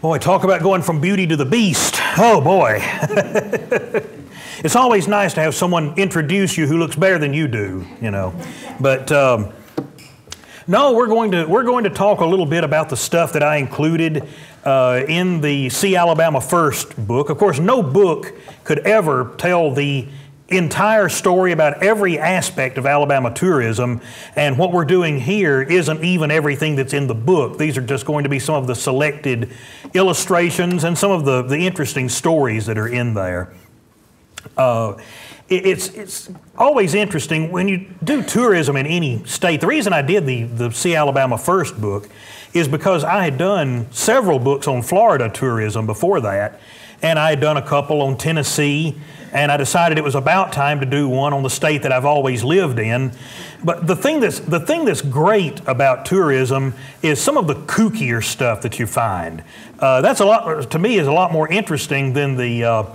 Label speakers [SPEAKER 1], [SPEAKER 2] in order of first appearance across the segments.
[SPEAKER 1] Boy, talk about going from beauty to the beast. Oh boy. It's always nice to have someone introduce you who looks better than you do, you know. But no, we're going to talk a little bit about the stuff that I included in the See Alabama First book. Of course, no book could ever tell the entire story about every aspect of Alabama tourism, and what we're doing here isn't even everything that's in the book. These are just going to be some of the selected illustrations and some of the interesting stories that are in there. It's always interesting when you do tourism in any state. The reason I did the See Alabama First book is because I had done several books on Florida tourism before that, and I had done a couple on Tennessee, and I decided it was about time to do one on the state that I've always lived in. But the thing that's great about tourism is some of the kookier stuff that you find. That's to me, is a lot more interesting than the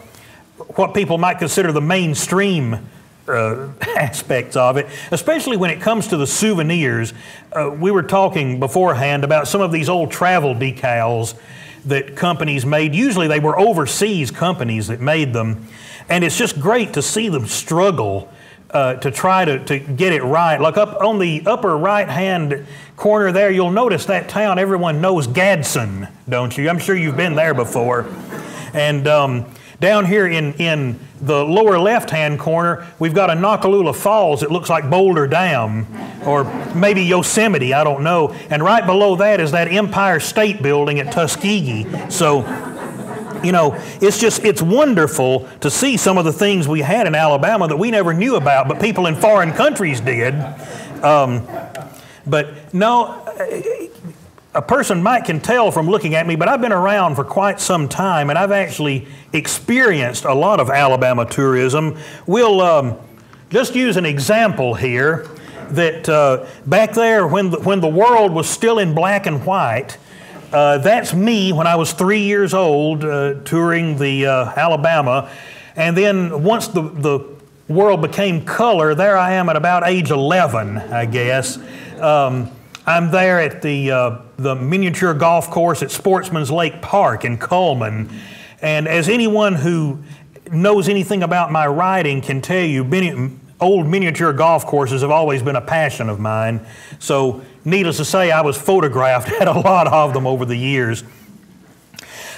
[SPEAKER 1] what people might consider the mainstream aspects of it, especially when it comes to the souvenirs. We were talking beforehand about some of these old travel decals that companies made. Usually they were overseas companies that made them, and it's just great to see them struggle to try to get it right. Like up on the upper right-hand corner there, you'll notice that town everyone knows, Gadsden, don't you? I'm sure you've been there before. And down here in the lower left-hand corner, we've got a Nakalula Falls that looks like Boulder Dam, or maybe Yosemite, I don't know. And right below that is that Empire State Building at Tuskegee. So, you know, it's wonderful to see some of the things we had in Alabama that we never knew about, but people in foreign countries did. But no, a person can tell from looking at me, but I've been around for quite some time, and I've actually experienced a lot of Alabama tourism. We'll just use an example here that back there when the world was still in black and white, that's me when I was 3 years old touring the Alabama. And then once the world became color, there I am at about age 11, I guess. I'm there at the miniature golf course at Sportsman's Lake Park in Coleman. And as anyone who knows anything about my riding can tell you, old miniature golf courses have always been a passion of mine. So needless to say, I was photographed at a lot of them over the years.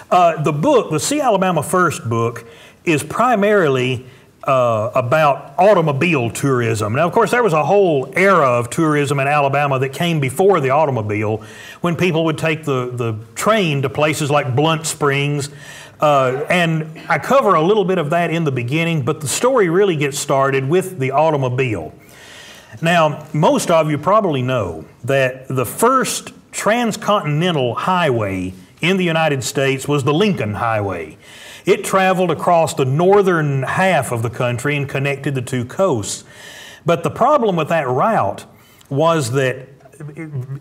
[SPEAKER 1] The book, the See Alabama First book, is primarily about automobile tourism. Now, of course, there was a whole era of tourism in Alabama that came before the automobile, when people would take the train to places like Blunt Springs. And I cover a little bit of that in the beginning, but the story really gets started with the automobile. Now, most of you probably know that the first transcontinental highway in the United States was the Lincoln Highway. It traveled across the northern half of the country and connected the two coasts. But the problem with that route was that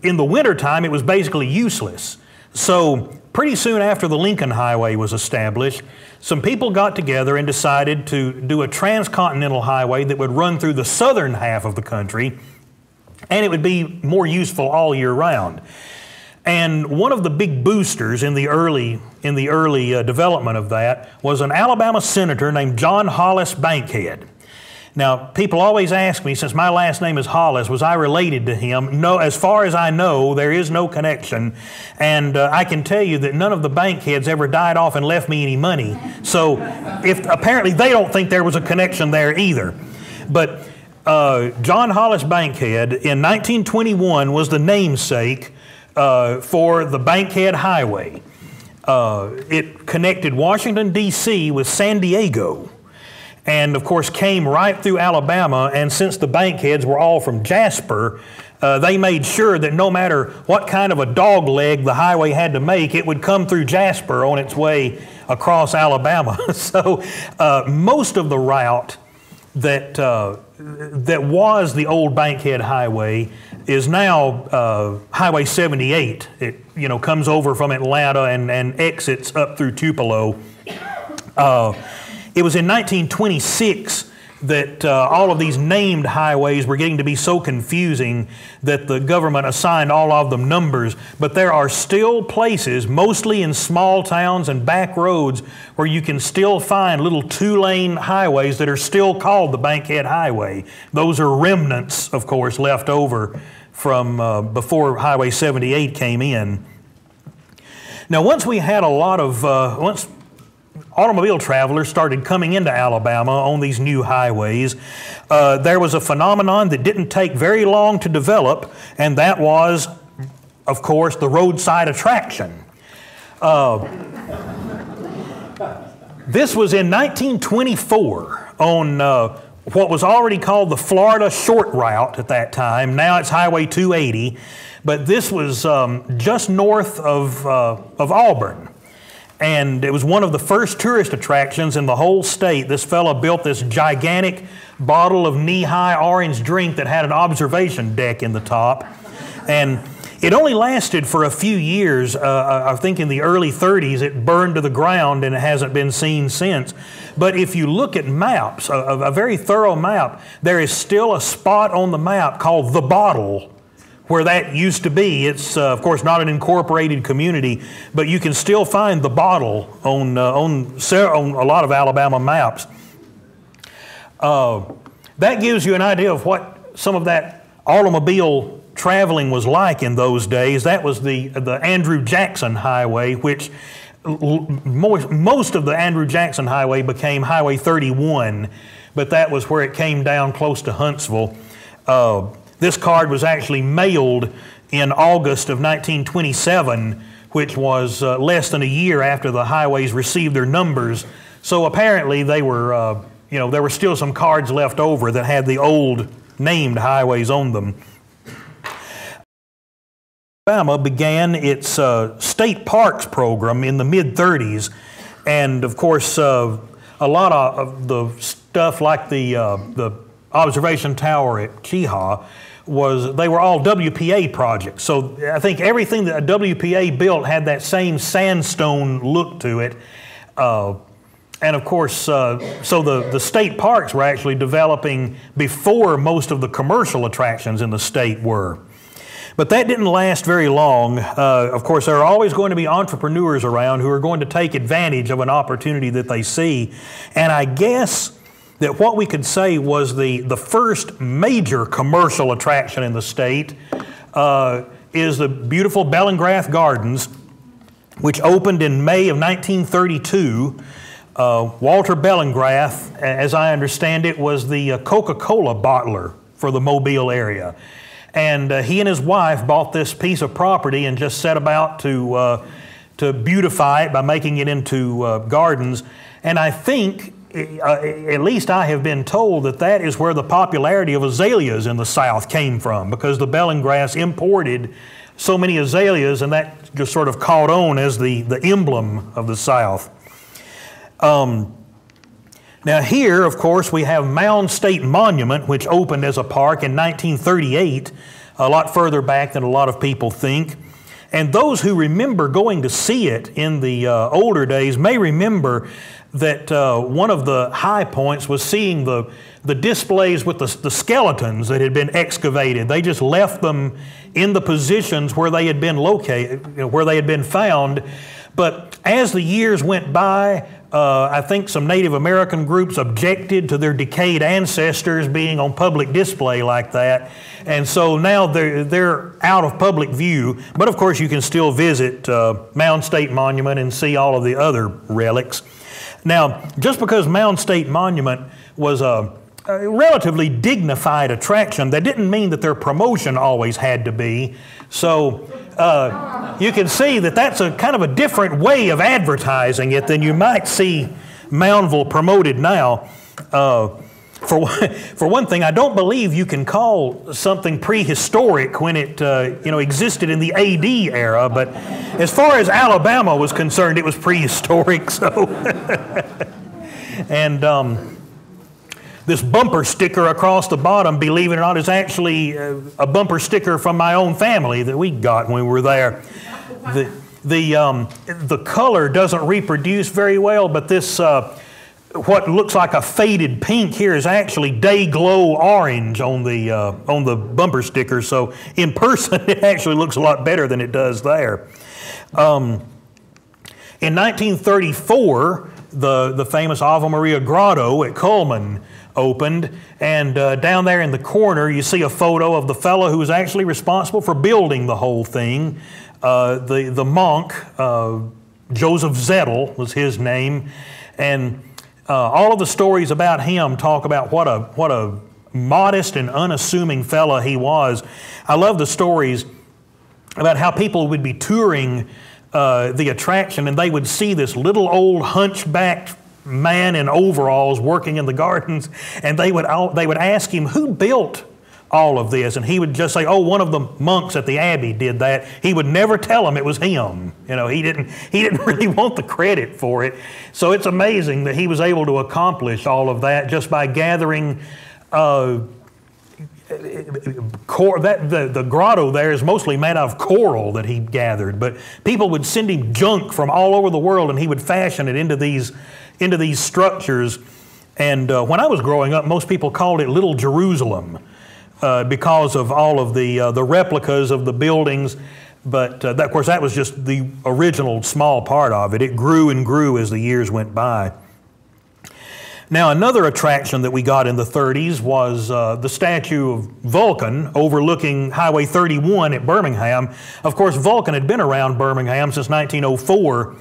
[SPEAKER 1] in the wintertime it was basically useless. So pretty soon after the Lincoln Highway was established, some people got together and decided to do a transcontinental highway that would run through the southern half of the country, and it would be more useful all year round. And one of the big boosters in the early development of that was an Alabama senator named John Hollis Bankhead. Now, people always ask me, since my last name is Hollis, was I related to him? No, as far as I know, there is no connection. And I can tell you that none of the Bankheads ever died off and left me any money. So apparently they don't think there was a connection there either. But John Hollis Bankhead in 1921 was the namesake for the Bankhead Highway. It connected Washington, D.C. with San Diego, and of course came right through Alabama. And since the Bankheads were all from Jasper, they made sure that no matter what kind of a dog leg the highway had to make, it would come through Jasper on its way across Alabama. So most of the route that was the old Bankhead Highway is now Highway 78. It comes over from Atlanta and exits up through Tupelo. It was in 1926 that all of these named highways were getting to be so confusing that the government assigned all of them numbers. But there are still places, mostly in small towns and back roads, where you can still find little 2-lane highways that are still called the Bankhead Highway. Those are remnants, of course, left over from before Highway 78 came in. Now, once we had a lot of, once automobile travelers started coming into Alabama on these new highways, there was a phenomenon that didn't take very long to develop, and that was, of course, the roadside attraction. This was in 1924 on what was already called the Florida Short Route at that time. Now it's Highway 280, but this was just north of Auburn. And it was one of the first tourist attractions in the whole state. This fellow built this gigantic bottle of knee-high orange drink that had an observation deck in the top. And it only lasted for a few years. I think in the early 30s it burned to the ground and it hasn't been seen since. But if you look at maps, a very thorough map, there is still a spot on the map called The Bottle where that used to be. It's, of course, not an incorporated community, but you can still find The Bottle on a lot of Alabama maps. That gives you an idea of what some of that automobile traveling was like in those days. That was the Andrew Jackson Highway, which most of the Andrew Jackson Highway became Highway 31, but that was where it came down close to Huntsville. This card was actually mailed in August of 1927, which was less than a year after the highways received their numbers. So apparently they were, there were still some cards left over that had the old named highways on them. Alabama began its state parks program in the mid-30s, and of course a lot of the stuff like the observation tower at Chehaw they were all WPA projects. So I think everything that a WPA built had that same sandstone look to it. And of course, so the state parks were actually developing before most of the commercial attractions in the state were. But that didn't last very long. Of course, there are always going to be entrepreneurs around who are going to take advantage of an opportunity that they see. And I guess that what we could say was the first major commercial attraction in the state is the beautiful Bellingrath Gardens, which opened in May of 1932. Walter Bellingrath, as I understand it, was the Coca-Cola bottler for the Mobile area. And he and his wife bought this piece of property and just set about to beautify it by making it into gardens. And I think, at least I have been told, that that is where the popularity of azaleas in the South came from, because the Bellingraths imported so many azaleas, and that just sort of caught on as the emblem of the South. Now here, of course, we have Mound State Monument, which opened as a park in 1938, a lot further back than a lot of people think. And those who remember going to see it in the older days may remember that one of the high points was seeing the displays with the skeletons that had been excavated. They just left them in the positions where they had been located, where they had been found. But as the years went by, I think some Native American groups objected to their decayed ancestors being on public display like that. And so now they're out of public view. But of course you can still visit Mound State Monument and see all of the other relics. Now, just because Mound State Monument was a relatively dignified attraction, that didn't mean that their promotion always had to be. So you can see that that's a kind of a different way of advertising it than you might see Moundville promoted now. For one thing, I don't believe you can call something prehistoric when it existed in the AD era, but as far as Alabama was concerned, it was prehistoric. So, and this bumper sticker across the bottom, believe it or not, is actually a bumper sticker from my own family that we got when we were there. The color doesn't reproduce very well, but this what looks like a faded pink here is actually day glow orange on the bumper sticker. So in person, it actually looks a lot better than it does there. In 1934, the famous Ave Maria Grotto at Cullman opened, and down there in the corner you see a photo of the fellow who was actually responsible for building the whole thing. The monk, Joseph Zettel was his name, and all of the stories about him talk about what a modest and unassuming fellow he was. I love the stories about how people would be touring the attraction, and they would see this little old hunchbacked man in overalls working in the gardens, and they would ask him, who built all of this? And he would just say, oh, one of the monks at the Abbey did that. He would never tell them it was him. You know, he didn't really want the credit for it. So it's amazing that he was able to accomplish all of that just by gathering the grotto there is mostly made out of coral that he gathered, but people would send him junk from all over the world, and he would fashion it into these structures. And when I was growing up, most people called it Little Jerusalem because of all of the replicas of the buildings. But of course, that was just the original small part of it. It grew and grew as the years went by. Now, another attraction that we got in the 30s was the statue of Vulcan overlooking Highway 31 at Birmingham. Of course, Vulcan had been around Birmingham since 1904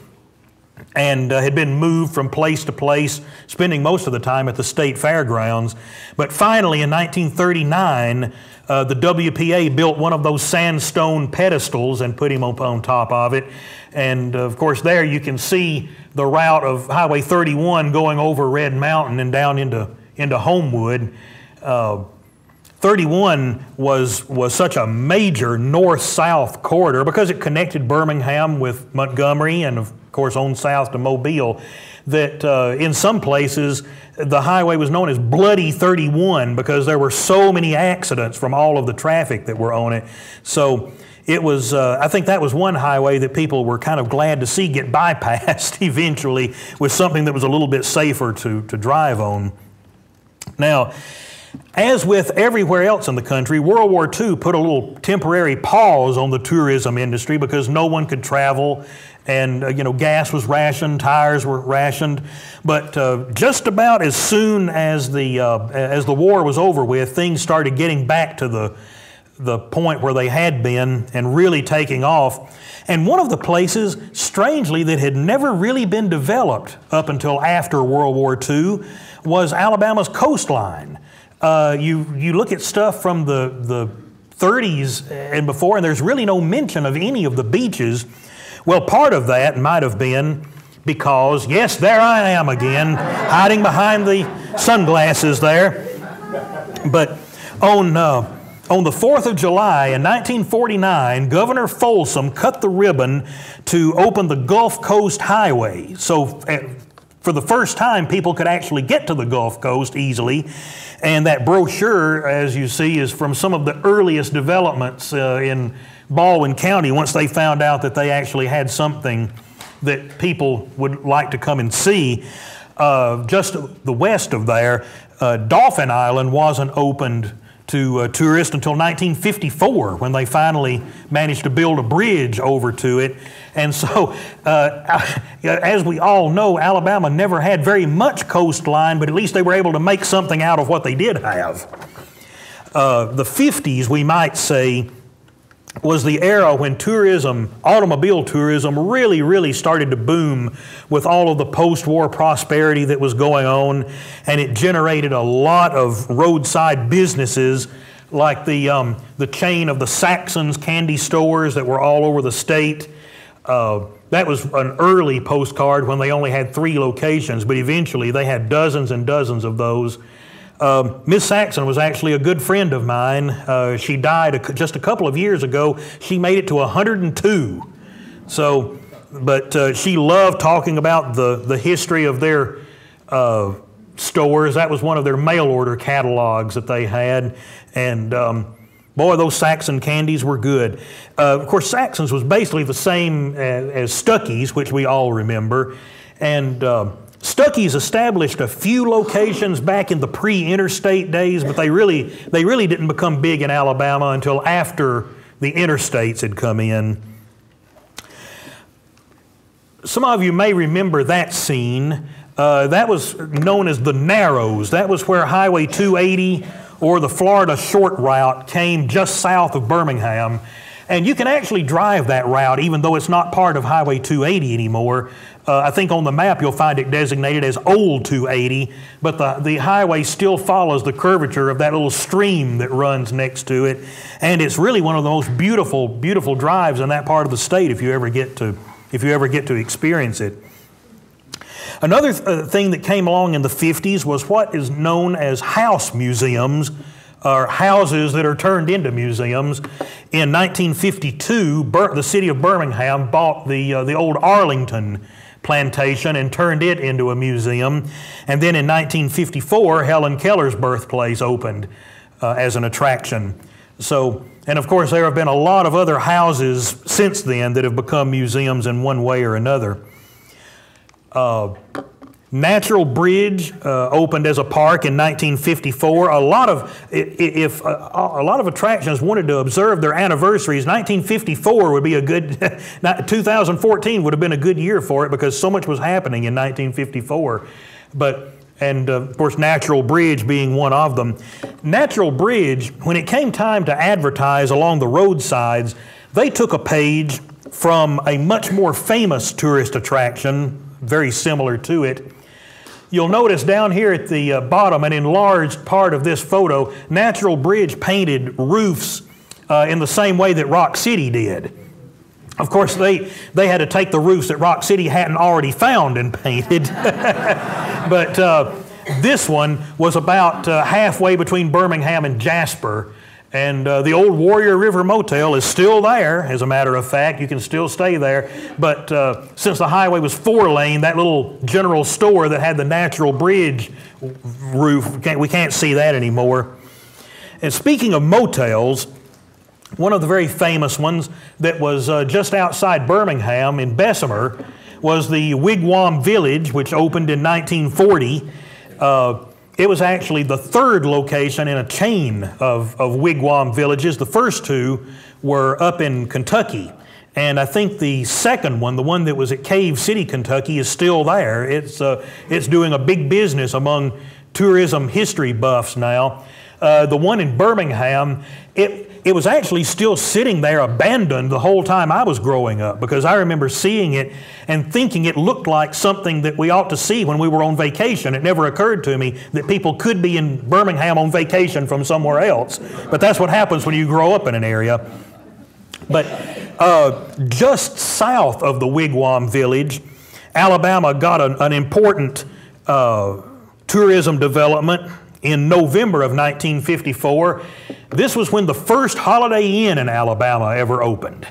[SPEAKER 1] and had been moved from place to place, spending most of the time at the state fairgrounds. But finally, in 1939, the WPA built one of those sandstone pedestals and put him up on top of it. And of course, there you can see the route of Highway 31 going over Red Mountain and down into Homewood. 31 was such a major north-south corridor because it connected Birmingham with Montgomery and of course on south to Mobile, that in some places the highway was known as Bloody 31 because there were so many accidents from all of the traffic that were on it. So it was, I think that was one highway that people were kind of glad to see get bypassed eventually with something that was a little bit safer to drive on. Now, as with everywhere else in the country, World War II put a little temporary pause on the tourism industry because no one could travel, and gas was rationed, tires were rationed. But just about as soon as the war was over with, things started getting back to the point where they had been and really taking off. And one of the places, strangely, that had never really been developed up until after World War II was Alabama's coastline. You look at stuff from the 30s and before, and there's really no mention of any of the beaches. Well, part of that might have been because, yes, there I am again, hiding behind the sunglasses there. But on the 4th of July in 1949, Governor Folsom cut the ribbon to open the Gulf Coast Highway. So for the first time, people could actually get to the Gulf Coast easily. And that brochure, as you see, is from some of the earliest developments in Baldwin County once they found out that they actually had something that people would like to come and see. Just the west of there, Dauphin Island wasn't opened to tourists until 1954 when they finally managed to build a bridge over to it. And so, as we all know, Alabama never had very much coastline, but at least they were able to make something out of what they did have. The 50s, we might say, was the era when tourism, automobile tourism, really started to boom with all of the post-war prosperity that was going on, and it generated a lot of roadside businesses like the chain of the Saxons candy stores that were all over the state. That was an early postcard when they only had 3 locations, but eventually they had dozens and dozens of those. Miss Saxon was actually a good friend of mine. She died just a couple of years ago. She made it to 102. So, but she loved talking about the history of their stores. That was one of their mail order catalogs that they had. And boy, those Saxon candies were good. Of course, Saxon's was basically the same as Stuckey's, which we all remember. And Stuckey's established a few locations back in the pre-interstate days, but they really didn't become big in Alabama until after the interstates had come in. Some of you may remember that scene. That was known as the Narrows. That was where Highway 280 or the Florida Short Route came just south of Birmingham. And you can actually drive that route even though it's not part of Highway 280 anymore. I think on the map you'll find it designated as Old 280, but the highway still follows the curvature of that little stream that runs next to it. And it's really one of the most beautiful, beautiful drives in that part of the state if you ever get to experience it. Another thing that came along in the 50s was what is known as house museums, or houses that are turned into museums. In 1952, the city of Birmingham bought the old Arlington plantation and turned it into a museum. And then in 1954, Helen Keller's birthplace opened as an attraction. So, and of course, there have been a lot of other houses since then that have become museums in one way or another. Natural Bridge opened as a park in 1954. A lot of attractions wanted to observe their anniversaries, 1954 would be a good, 2014 would have been a good year for it because so much was happening in 1954. And of course, Natural Bridge being one of them. Natural Bridge, when it came time to advertise along the roadsides, they took a page from a much more famous tourist attraction, very similar to it. You'll notice down here at the bottom, an enlarged part of this photo, Natural Bridge painted roofs in the same way that Rock City did. Of course, they had to take the roofs that Rock City hadn't already found and painted. But this one was about halfway between Birmingham and Jasper. And the old Warrior River Motel is still there, as a matter of fact. You can still stay there. But since the highway was 4-lane, that little general store that had the Natural Bridge roof, we can't see that anymore. And speaking of motels, one of the very famous ones that was just outside Birmingham in Bessemer was the Wigwam Village, which opened in 1940. It was actually the third location in a chain of wigwam villages. The first two were up in Kentucky. And I think the second one, the one that was at Cave City, Kentucky, is still there. It's doing a big business among tourism history buffs now. The one in Birmingham, it was actually still sitting there abandoned the whole time I was growing up, because I remember seeing it and thinking it looked like something that we ought to see when we were on vacation. It never occurred to me that people could be in Birmingham on vacation from somewhere else. But that's what happens when you grow up in an area. But just south of the Wigwam Village, Alabama got an important tourism development in November of 1954. This was when the first Holiday Inn in Alabama ever opened.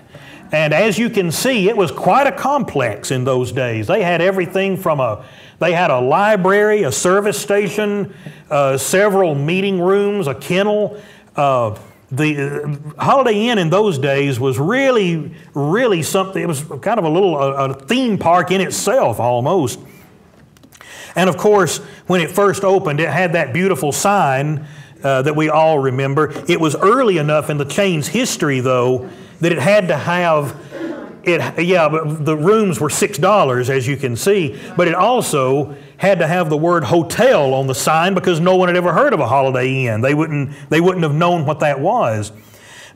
[SPEAKER 1] And as you can see, it was quite a complex in those days. They had everything from they had a library, a service station, several meeting rooms, a kennel. The Holiday Inn in those days was really, really something. It was kind of a theme park in itself almost. And of course, when it first opened, it had that beautiful sign that we all remember. It was early enough in the chain's history, though, that it had to have but the rooms were $6, as you can see, but it also had to have the word hotel on the sign because no one had ever heard of a Holiday Inn. They wouldn't have known what that was.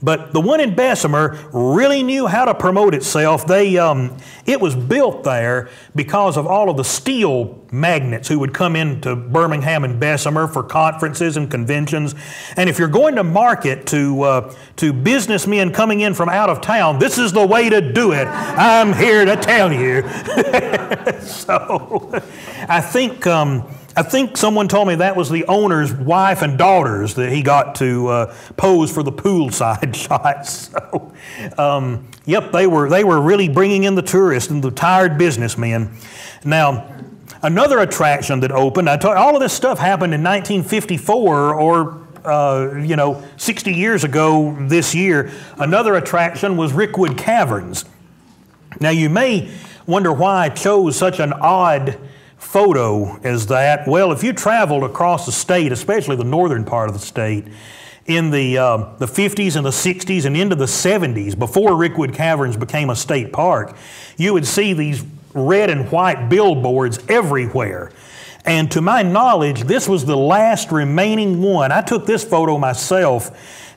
[SPEAKER 1] But the one in Bessemer really knew how to promote itself. It was built there because of all of the steel magnates who would come into Birmingham and Bessemer for conferences and conventions. And if you're going to market to businessmen coming in from out of town, this is the way to do it. I'm here to tell you. So I think someone told me that was the owner's wife and daughters that he got to pose for the poolside shots. So, yep, they were really bringing in the tourists and the tired businessmen. Now, another attraction that opened, I told you, all of this stuff happened in 1954 or 60 years ago this year. Another attraction was Rickwood Caverns. Now, you may wonder why I chose such an odd photo as that? Well, if you traveled across the state, especially the northern part of the state, in the 50s and the 60s and into the 70s, before Rickwood Caverns became a state park, you would see these red and white billboards everywhere. And to my knowledge, this was the last remaining one. I took this photo myself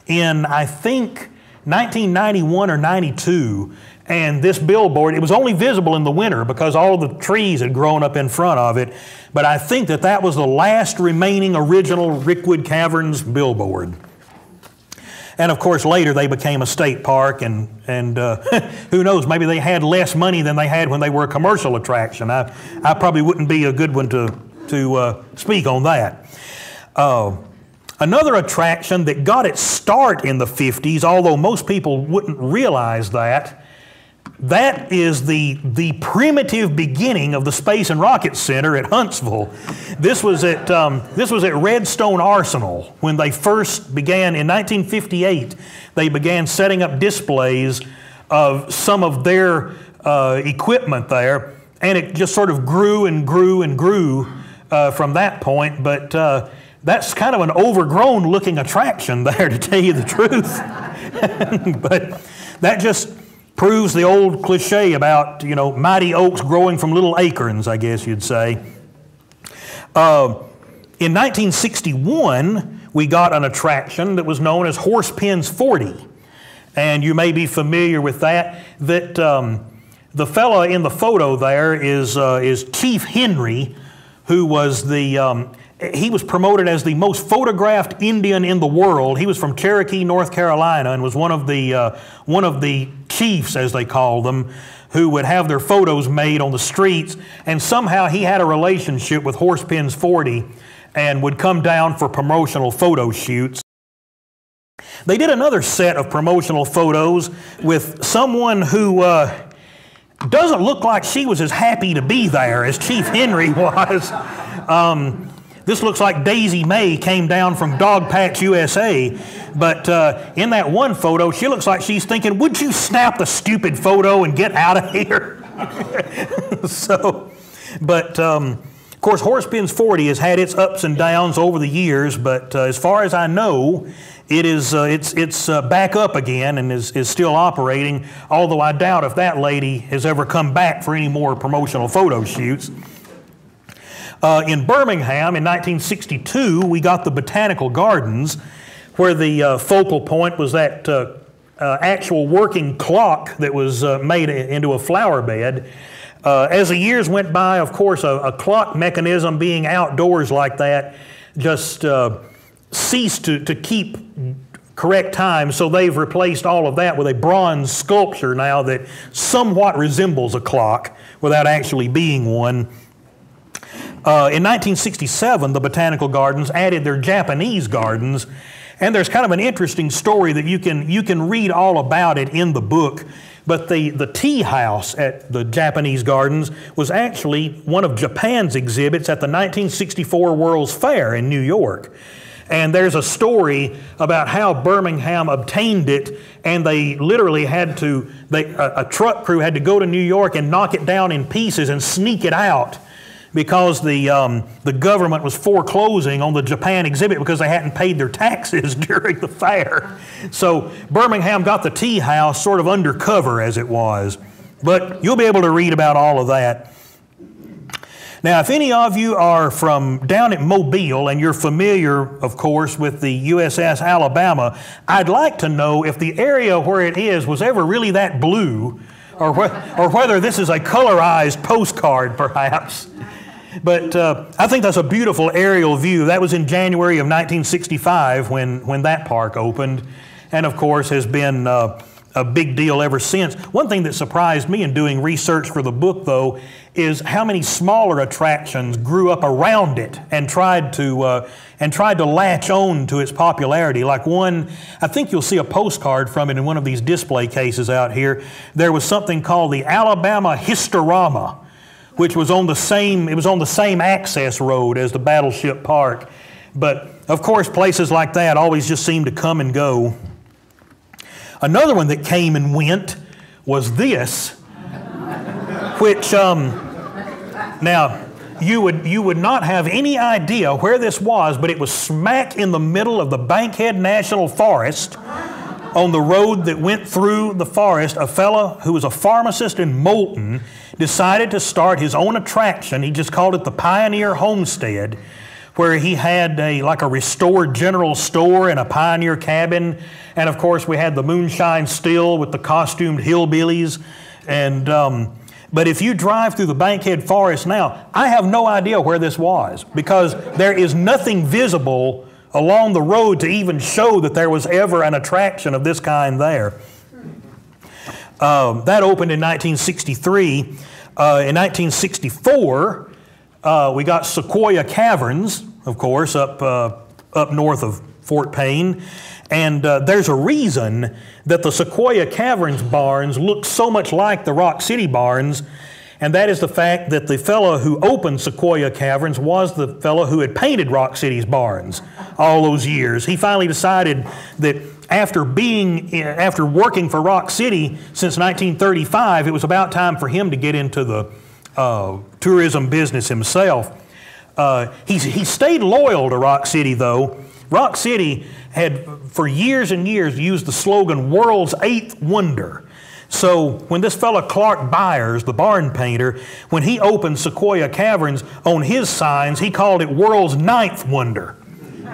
[SPEAKER 1] in, I think, 1991 or 92. And this billboard, it was only visible in the winter because all the trees had grown up in front of it. But I think that that was the last remaining original Rickwood Caverns billboard. And of course, later they became a state park, and who knows, maybe they had less money than they had when they were a commercial attraction. I probably wouldn't be a good one to speak on that. Another attraction that got its start in the 50s, although most people wouldn't realize that, that is the primitive beginning of the Space and Rocket Center at Huntsville. This was at Redstone Arsenal when they first began in 1958. They began setting up displays of some of their equipment there, and it just sort of grew and grew and grew from that point. But that's kind of an overgrown looking attraction there, to tell you the truth. But that just proves the old cliche about, you know, mighty oaks growing from little acorns, I guess you'd say. In 1961, we got an attraction that was known as Horsepins 40. And you may be familiar with that. The fella in the photo there is Chief Henry, who was he was promoted as the most photographed Indian in the world. He was from Cherokee, North Carolina, and was one of the chiefs, as they called them, who would have their photos made on the streets. And somehow he had a relationship with Horsepins 40 and would come down for promotional photo shoots. They did another set of promotional photos with someone who doesn't look like she was as happy to be there as Chief Henry was. This looks like Daisy May came down from Dog Patch, USA. But in that one photo, she looks like she's thinking, would you snap the stupid photo and get out of here? Of course, Horsepins 40 has had its ups and downs over the years, but as far as I know, it's back up again and is still operating, although I doubt if that lady has ever come back for any more promotional photo shoots. In Birmingham in 1962, we got the Botanical Gardens, where the focal point was that actual working clock that was made into a flower bed. As the years went by, of course, a clock mechanism being outdoors like that just ceased to keep correct time, so they've replaced all of that with a bronze sculpture now that somewhat resembles a clock without actually being one. In 1967, the Botanical Gardens added their Japanese gardens, and there's kind of an interesting story that you can read all about it in the book. But the tea house at the Japanese Gardens was actually one of Japan's exhibits at the 1964 World's Fair in New York. And there's a story about how Birmingham obtained it, and they literally had to, a truck crew had to go to New York and knock it down in pieces and sneak it out, because the government was foreclosing on the Japan exhibit because they hadn't paid their taxes during the fair. So Birmingham got the tea house sort of undercover as it was. But you'll be able to read about all of that. Now, if any of you are from down at Mobile and you're familiar, of course, with the USS Alabama, I'd like to know if the area where it is was ever really that blue, or whether this is a colorized postcard, perhaps. But I think that's a beautiful aerial view. That was in January of 1965 when that park opened, and of course has been a big deal ever since. One thing that surprised me in doing research for the book, though, is how many smaller attractions grew up around it and tried to latch on to its popularity. Like one, I think you'll see a postcard from it in one of these display cases out here. There was something called the Alabama Historama, which was on the same access road as the Battleship Park. But of course, places like that always just seem to come and go. Another one that came and went was this, which now you would not have any idea where this was, but it was smack in the middle of the Bankhead National Forest. On the road that went through the forest, a fellow who was a pharmacist in Moulton decided to start his own attraction. He just called it the Pioneer Homestead, where he had like a restored general store and a pioneer cabin. And of course, we had the moonshine still with the costumed hillbillies. And but if you drive through the Bankhead Forest now, I have no idea where this was, because there is nothing visible along the road to even show that there was ever an attraction of this kind there. That opened in 1963. In 1964, we got Sequoia Caverns, of course, up north of Fort Payne. And there's a reason that the Sequoia Caverns barns look so much like the Rock City barns, and that is the fact that the fellow who opened Sequoia Caverns was the fellow who had painted Rock City's barns all those years. He finally decided that after working for Rock City since 1935, it was about time for him to get into the tourism business himself. He stayed loyal to Rock City, though. Rock City had, for years and years, used the slogan, "World's Eighth Wonder." So when this fellow Clark Byers, the barn painter, when he opened Sequoia Caverns, on his signs, he called it "World's Ninth Wonder."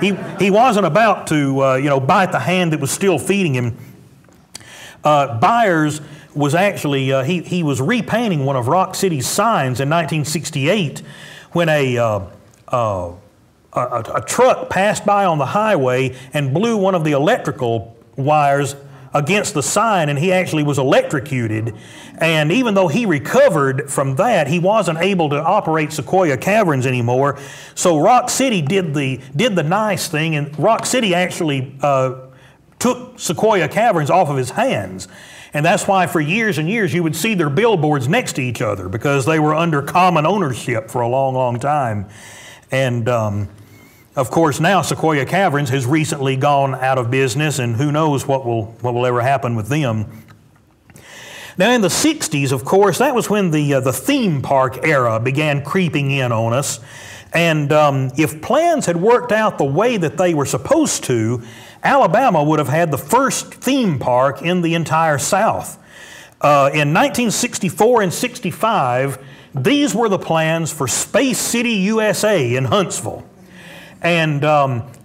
[SPEAKER 1] He wasn't about to, bite the hand that was still feeding him. Byers was actually, he was repainting one of Rock City's signs in 1968 when a truck passed by on the highway and blew one of the electrical wires against the sign, and he actually was electrocuted. And even though he recovered from that, he wasn't able to operate Sequoia Caverns anymore. So Rock City did the nice thing, and Rock City actually took Sequoia Caverns off of his hands. And that's why for years and years you would see their billboards next to each other, because they were under common ownership for a long, long time. And of course, now Sequoia Caverns has recently gone out of business, and who knows what will ever happen with them. Now, in the 60s, of course, that was when the theme park era began creeping in on us. And if plans had worked out the way that they were supposed to, Alabama would have had the first theme park in the entire South. In 1964 and 65, these were the plans for Space City, USA in Huntsville. And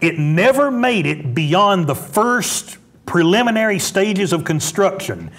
[SPEAKER 1] it never made it beyond the first preliminary stages of construction.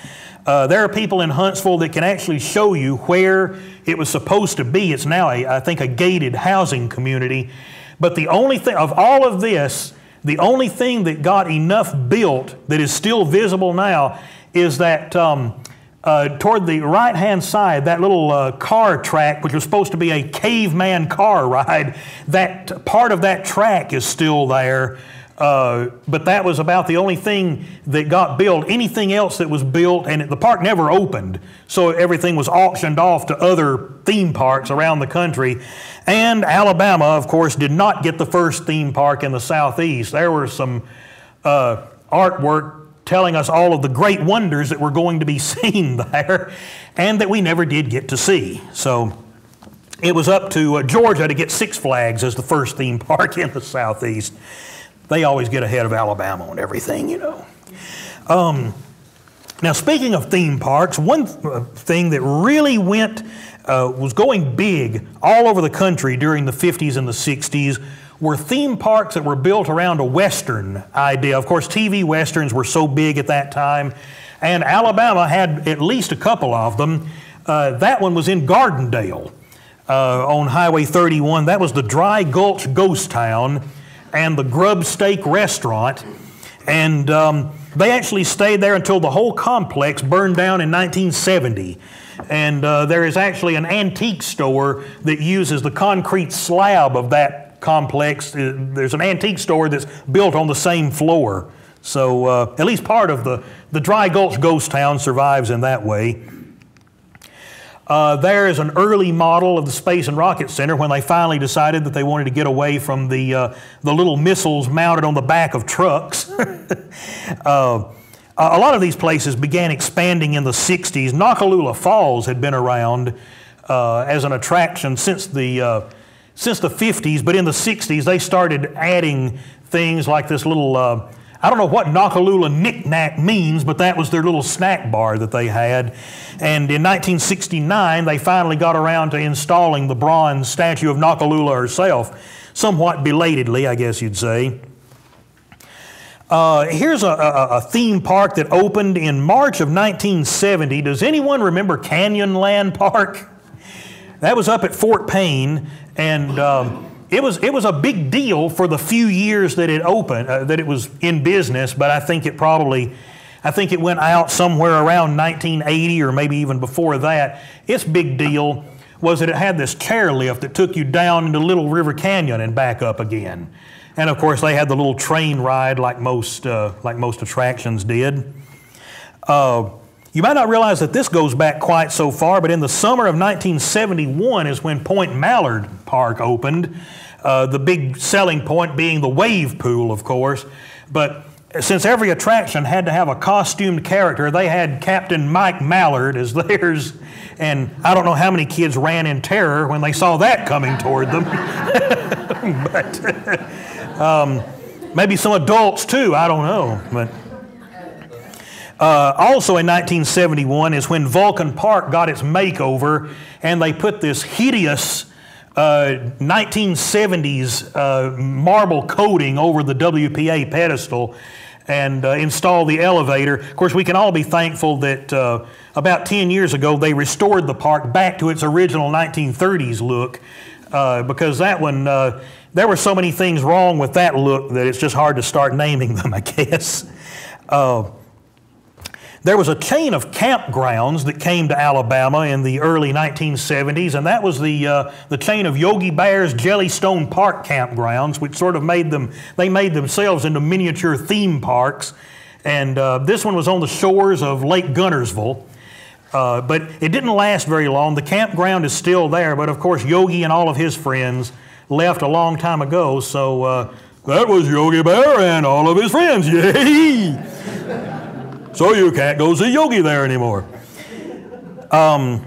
[SPEAKER 1] There are people in Huntsville that can actually show you where it was supposed to be. It's now, I think, a gated housing community. But the only thing, of all of this, the only thing that got enough built that is still visible now is that toward the right-hand side, that little car track, which was supposed to be a caveman car ride, that part of that track is still there. But that was about the only thing that got built. Anything else that was built, and the park never opened, so everything was auctioned off to other theme parks around the country. And Alabama, of course, did not get the first theme park in the Southeast. There were some artwork telling us all of the great wonders that were going to be seen there, and that we never did get to see. So it was up to Georgia to get Six Flags as the first theme park in the Southeast. They always get ahead of Alabama on everything, you know. Now, speaking of theme parks, one thing that really was going big all over the country during the 50s and the 60s were theme parks that were built around a Western idea. Of course, TV Westerns were so big at that time, and Alabama had at least a couple of them. That one was in Gardendale on Highway 31. That was the Dry Gulch Ghost Town and the Grub Steak Restaurant. And they actually stayed there until the whole complex burned down in 1970. And there is actually an antique store that uses the concrete slab of that complex. There's an antique store that's built on the same floor. So at least part of the Dry Gulch Ghost Town survives in that way. There is an early model of the Space and Rocket Center when they finally decided that they wanted to get away from the little missiles mounted on the back of trucks. A lot of these places began expanding in the 60s. Nakalula Falls had been around as an attraction since the 50s, but in the 60s they started adding things like this little, I don't know what Nakalula Knick-Knack means, but that was their little snack bar that they had. And in 1969, they finally got around to installing the bronze statue of Nakalula herself, somewhat belatedly, I guess you'd say. Here's a theme park that opened in March of 1970. Does anyone remember Canyonland Park? That was up at Fort Payne, and it was a big deal for the few years that it opened, that it was in business. But I think it went out somewhere around 1980 or maybe even before that. Its big deal was that it had this chairlift that took you down into Little River Canyon and back up again. And of course, they had the little train ride like most attractions did. You might not realize that this goes back quite so far, but in the summer of 1971 is when Point Mallard Park opened, the big selling point being the wave pool, of course. But since every attraction had to have a costumed character, they had Captain Mike Mallard as theirs, and I don't know how many kids ran in terror when they saw that coming toward them. But maybe some adults too, I don't know. But also in 1971 is when Vulcan Park got its makeover, and they put this hideous 1970s marble coating over the WPA pedestal and installed the elevator. Of course, we can all be thankful that about 10 years ago they restored the park back to its original 1930s look, because that one, there were so many things wrong with that look that it's just hard to start naming them, I guess. There was a chain of campgrounds that came to Alabama in the early 1970s, and that was the chain of Yogi Bear's Jellystone Park campgrounds, which sort of made themselves into miniature theme parks. And this one was on the shores of Lake Guntersville. But it didn't last very long. The campground is still there, but of course Yogi and all of his friends left a long time ago, so that was Yogi Bear and all of his friends, yay! So you can't go see Yogi there anymore. Now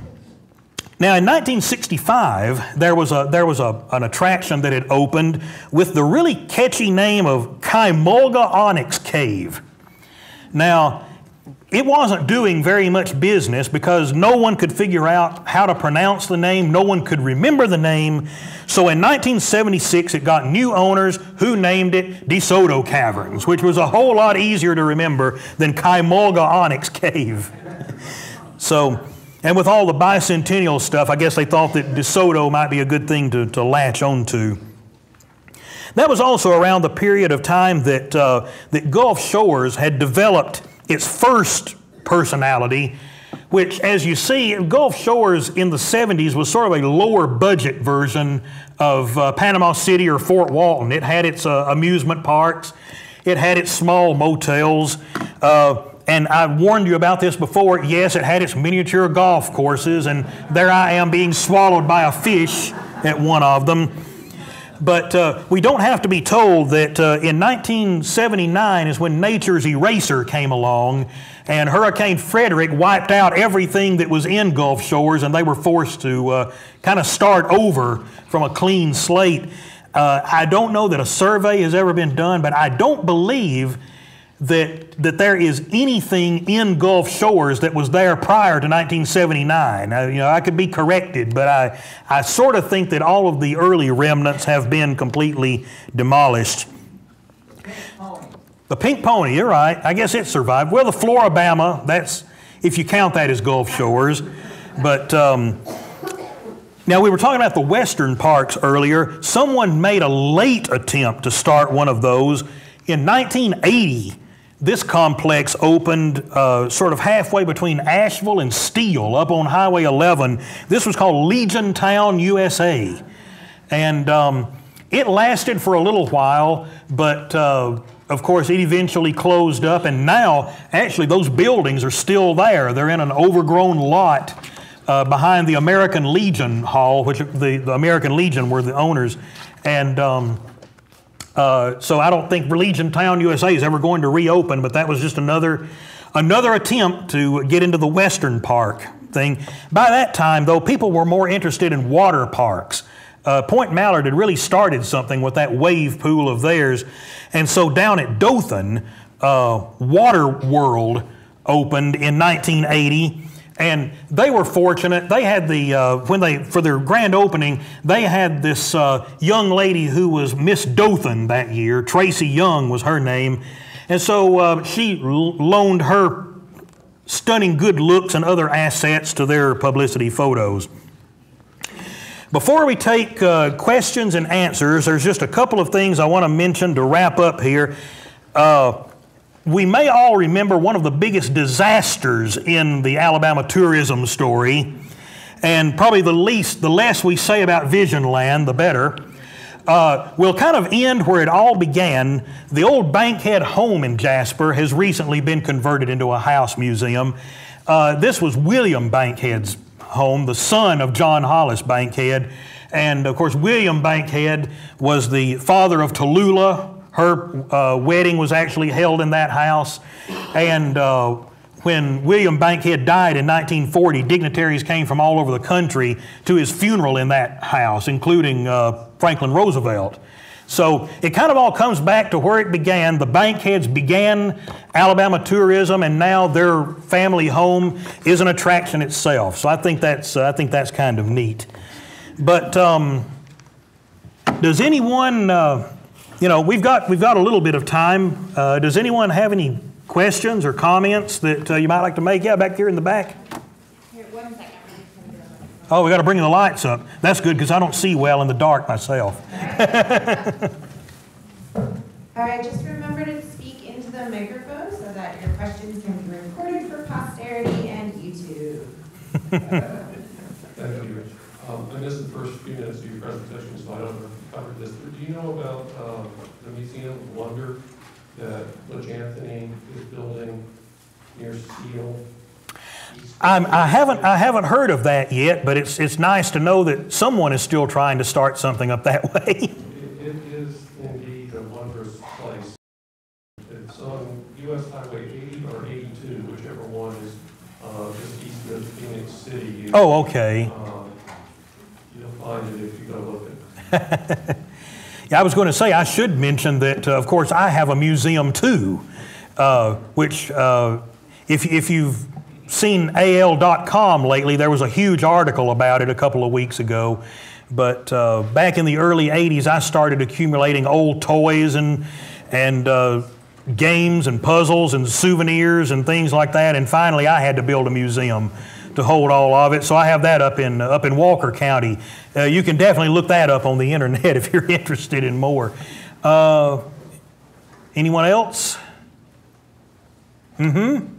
[SPEAKER 1] in 1965, there was an attraction that had opened with the really catchy name of Kaimulga Onyx Cave. Now, it wasn't doing very much business because no one could figure out how to pronounce the name, no one could remember the name. So in 1976, it got new owners who named it DeSoto Caverns, which was a whole lot easier to remember than Kaimulga Onyx Cave. So, and with all the bicentennial stuff, I guess they thought that DeSoto might be a good thing to latch onto. That was also around the period of time that, that Gulf Shores had developed its first personality, which, as you see, Gulf Shores in the 70s was sort of a lower budget version of Panama City or Fort Walton. It had its amusement parks, it had its small motels, and I warned you about this before. Yes, it had its miniature golf courses, and there I am being swallowed by a fish at one of them. But we don't have to be told that in 1979 is when nature's eraser came along, and Hurricane Frederick wiped out everything that was in Gulf Shores, and they were forced to kind of start over from a clean slate. I don't know that a survey has ever been done, but I don't believe that there is anything in Gulf Shores that was there prior to 1979. I could be corrected, but I sort of think that all of the early remnants have been completely demolished. The Pink Pony, you're right. I guess it survived. Well, the Floribama, that's, if you count that as Gulf Shores. But now we were talking about the Western parks earlier. Someone made a late attempt to start one of those. In 1980, this complex opened sort of halfway between Asheville and Steele up on Highway 11. This was called Legion Town, USA. And it lasted for a little while, but of course it eventually closed up, and now actually those buildings are still there. They're in an overgrown lot behind the American Legion Hall, which the American Legion were the owners. And so I don't think Legion Town, USA is ever going to reopen, but that was just another attempt to get into the Western Park thing. By that time, though, people were more interested in water parks. Point Mallard had really started something with that wave pool of theirs. And so down at Dothan, Water World opened in 1980. And they were fortunate. They had for their grand opening, they had this young lady who was Miss Dothan that year. Tracy Young was her name. And so she loaned her stunning good looks and other assets to their publicity photos. Before we take questions and answers, there's just a couple of things I want to mention to wrap up here. We may all remember one of the biggest disasters in the Alabama tourism story, and probably the less we say about Visionland, the better. We'll kind of end where it all began. The old Bankhead home in Jasper has recently been converted into a house museum. This was William Bankhead's home, the son of John Hollis Bankhead. And of course, William Bankhead was the father of Tallulah. Her wedding was actually held in that house. And when William Bankhead died in 1940, dignitaries came from all over the country to his funeral in that house, including Franklin Roosevelt. So it kind of all comes back to where it began. The Bankheads began Alabama tourism, and now their family home is an attraction itself. So I think that's kind of neat. But does anyone, we've got a little bit of time. Does anyone have any questions or comments that you might like to make? Yeah, back here in the back.
[SPEAKER 2] Here, 1 second.
[SPEAKER 1] Oh, we got to bring the lights up. That's good because I don't see well in the dark myself.
[SPEAKER 2] All right, just remember to speak into the microphone so that your questions can be recorded for posterity and YouTube.
[SPEAKER 3] Thank you. I missed the first few minutes of your presentation, so I don't know if you covered this, but do you know about the Museum of Wonder that Butch Anthony is building near Steele?
[SPEAKER 1] I haven't heard of that yet, but it's nice to know that someone is still trying to start something up that way.
[SPEAKER 3] It is indeed a wondrous place. It's on U.S. Highway 80 or 82, whichever one is just east of Phoenix City.
[SPEAKER 1] Oh, okay.
[SPEAKER 3] You'll find it if you go looking.
[SPEAKER 1] Yeah, I was going to say I should mention that, of course, I have a museum too, which if you've seen AL.com lately, there was a huge article about it a couple of weeks ago. But back in the early 80s, I started accumulating old toys and games and puzzles and souvenirs and things like that. And finally, I had to build a museum to hold all of it. So I have that up in Walker County. You can definitely look that up on the internet if you're interested in more. Anyone else? Mm-hmm.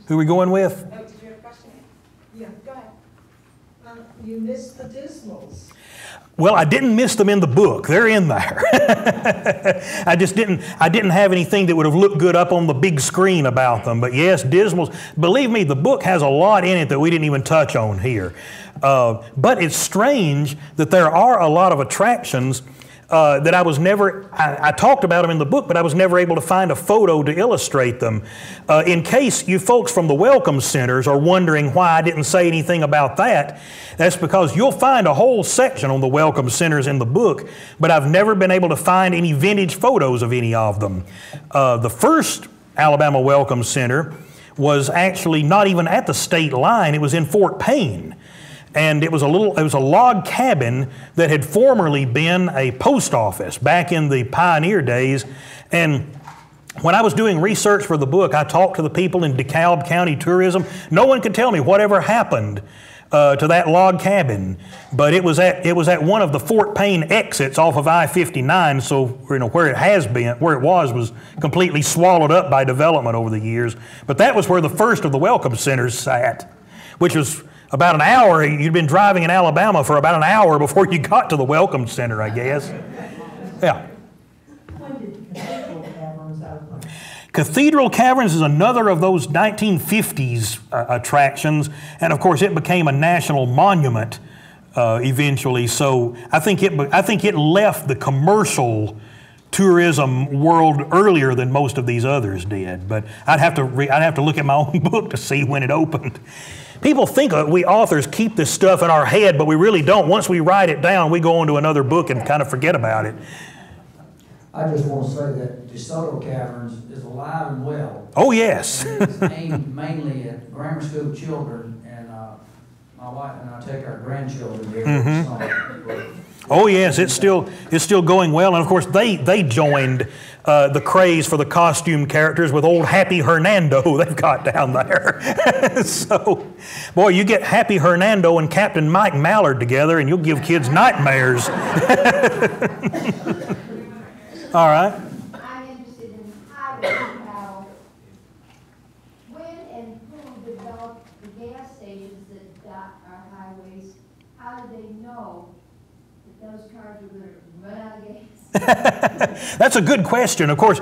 [SPEAKER 1] Who are we going with?
[SPEAKER 2] Oh, did you have a question?
[SPEAKER 4] Yeah.
[SPEAKER 2] Go ahead.
[SPEAKER 4] You missed the Dismals.
[SPEAKER 1] Well, I didn't miss them in the book. They're in there. I didn't have anything that would have looked good up on the big screen about them. But yes, Dismals. Believe me, the book has a lot in it that we didn't even touch on here. But it's strange that there are a lot of attractions that I talked about them in the book, but I was never able to find a photo to illustrate them. In case you folks from the Welcome Centers are wondering why I didn't say anything about that, that's because you'll find a whole section on the Welcome Centers in the book, but I've never been able to find any vintage photos of any of them. The first Alabama Welcome Center was actually not even at the state line, it was in Fort Payne. And it was a log cabin that had formerly been a post office back in the pioneer days. And when I was doing research for the book, I talked to the people in DeKalb County Tourism. No one could tell me whatever happened to that log cabin, but it was at one of the Fort Payne exits off of I-59. So where it was completely swallowed up by development over the years. But that was where the first of the Welcome Centers sat, which was about an hour. You'd been driving in Alabama for about an hour before you got to the Welcome Center, I guess. Yeah.
[SPEAKER 4] When did Cathedral Caverns open?
[SPEAKER 1] Cathedral Caverns is another of those 1950s attractions, and of course it became a national monument eventually. So I think it left the commercial tourism world earlier than most of these others did. But I'd have to look at my own book to see when it opened. People think we authors keep this stuff in our head, but we really don't. Once we write it down, we go on to another book and kind of forget about it.
[SPEAKER 5] I just want to say that DeSoto Caverns is alive and well.
[SPEAKER 1] Oh, yes.
[SPEAKER 5] And it's aimed mainly at grammar school children, and my wife and I take our grandchildren there every summer.
[SPEAKER 1] Oh, yes, it's still going well. And, of course, they joined the craze for the costume characters with old Happy Hernando they've got down there. So, boy, you get Happy Hernando and Captain Mike Mallard together and you'll give kids nightmares. All right.
[SPEAKER 6] I'm interested in highway travel. When and who developed the gas stations that dot our highways? How do they know that those cars are going to run out of gas?
[SPEAKER 1] That's a good question. Of course,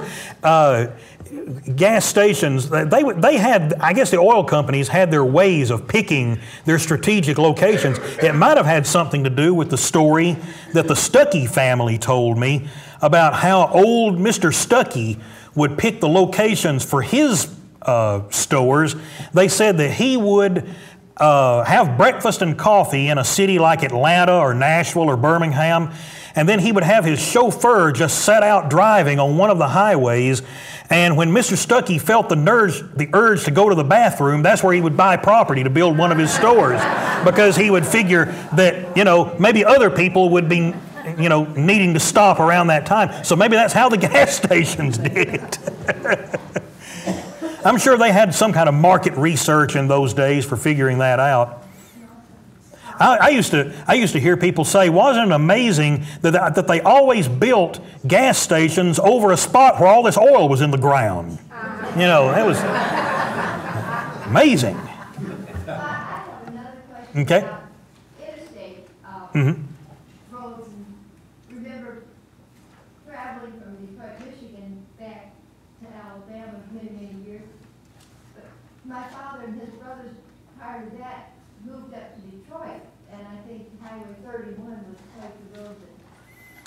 [SPEAKER 1] gas stations, they had, I guess the oil companies had their ways of picking their strategic locations. It might have had something to do with the story that the Stuckey family told me about how old Mr. Stuckey would pick the locations for his stores. They said that he would have breakfast and coffee in a city like Atlanta or Nashville or Birmingham, and then he would have his chauffeur just set out driving on one of the highways, and when Mr. Stuckey felt the urge to go to the bathroom, that's where he would buy property to build one of his stores, because he would figure that, maybe other people would be, needing to stop around that time. So maybe that's how the gas stations did it. I'm sure they had some kind of market research in those days for figuring that out. I used to hear people say, wasn't it amazing that they always built gas stations over a spot where all this oil was in the ground? That was amazing.
[SPEAKER 6] I have another question
[SPEAKER 1] Okay.
[SPEAKER 6] about interstate roads. And remember traveling from Detroit, Michigan back to Alabama many, many years. But my father and his brothers prior to that moved up to Detroit, and I think Highway 31 was quite the road that...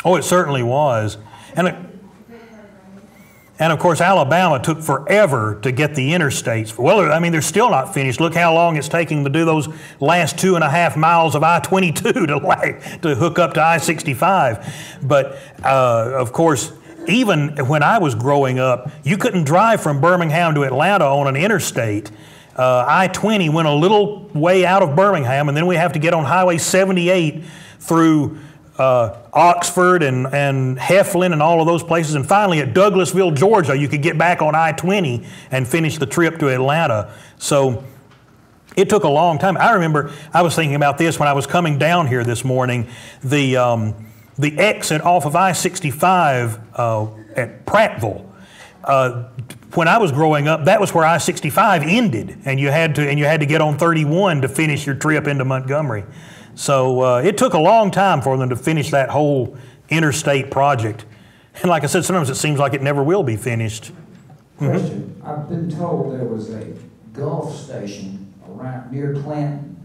[SPEAKER 1] Oh, it certainly was. And of course, Alabama took forever to get the interstates. Well, I mean, they're still not finished. Look how long it's taking to do those last 2.5 miles of I-22 to hook up to I-65. But of course, even when I was growing up, you couldn't drive from Birmingham to Atlanta on an interstate. I-20 went a little way out of Birmingham, and then we have to get on Highway 78 through Oxford and Heflin and all of those places. And finally at Douglasville, Georgia, you could get back on I-20 and finish the trip to Atlanta. So it took a long time. I remember I was thinking about this when I was coming down here this morning. The exit off of I-65 at Prattville. When I was growing up, that was where I-65 ended, and you had to get on 31 to finish your trip into Montgomery. So it took a long time for them to finish that whole interstate project. And like I said, sometimes it seems like it never will be finished.
[SPEAKER 5] Question. I've been told there was a Gulf station around near Clinton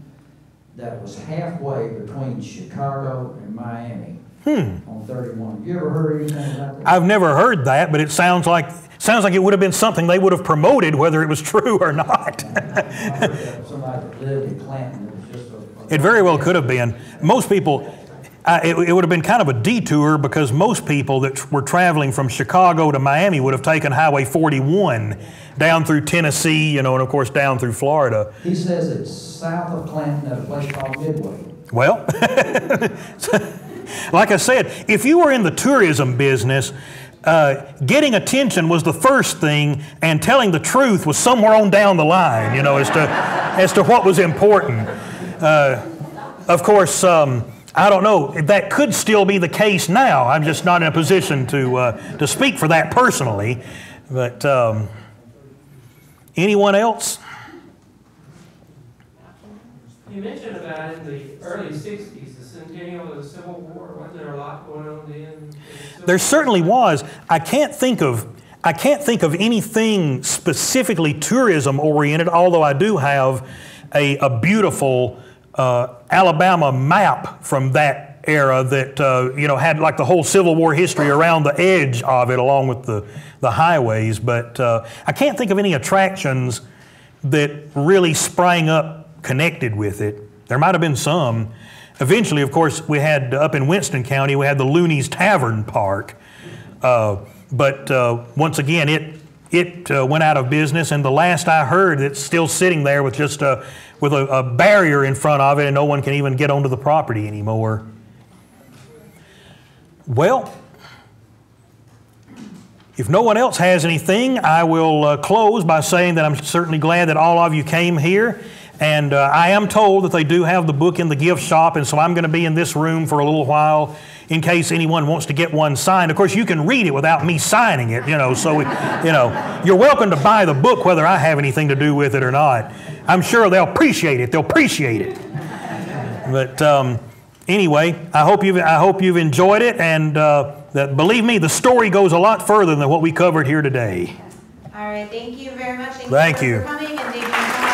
[SPEAKER 5] that was halfway between Chicago and Miami on 31. Have you ever heard anything about that?
[SPEAKER 1] I've never heard that, but it sounds like it would have been something they would have promoted, whether it was true or not.
[SPEAKER 5] I heard that somebody that lived in Clinton. It was just
[SPEAKER 1] It very well could have been. Most people, it would have been kind of a detour, because most people that were traveling from Chicago to Miami would have taken Highway 41 down through Tennessee, and of course down through Florida.
[SPEAKER 5] He says it's south of Clinton at a place called Midway.
[SPEAKER 1] Well, like I said, if you were in the tourism business, getting attention was the first thing, and telling the truth was somewhere on down the line, as to what was important. Of course, I don't know. That could still be the case now. I'm just not in a position to speak for that personally. But anyone else?
[SPEAKER 7] You mentioned about in the early 60s, the centennial of the Civil War. Wasn't there a lot going on then?
[SPEAKER 1] There certainly was. I can't think of anything specifically tourism oriented, although I do have a beautiful Alabama map from that era that, you know, had like the whole Civil War history around the edge of it along with the highways. But I can't think of any attractions that really sprang up connected with it. There might have been some. Eventually, of course, we had up in Winston County, we had the Looney's Tavern Park. But once again, it went out of business, and the last I heard, it's still sitting there with just with a barrier in front of it, and no one can even get onto the property anymore. Well, if no one else has anything, I will close by saying that I'm certainly glad that all of you came here. And I am told that they do have the book in the gift shop, and so I'm going to be in this room for a little while in case anyone wants to get one signed. Of course, you can read it without me signing it, you know, so, you know, you're welcome to buy the book whether I have anything to do with it or not. I'm sure they'll appreciate it. They'll appreciate it. But anyway, I hope you've enjoyed it, and that, believe me, the story goes a lot further than what we covered here today.
[SPEAKER 2] All right, thank you very much.
[SPEAKER 1] Thank you.
[SPEAKER 2] For coming, and thank you.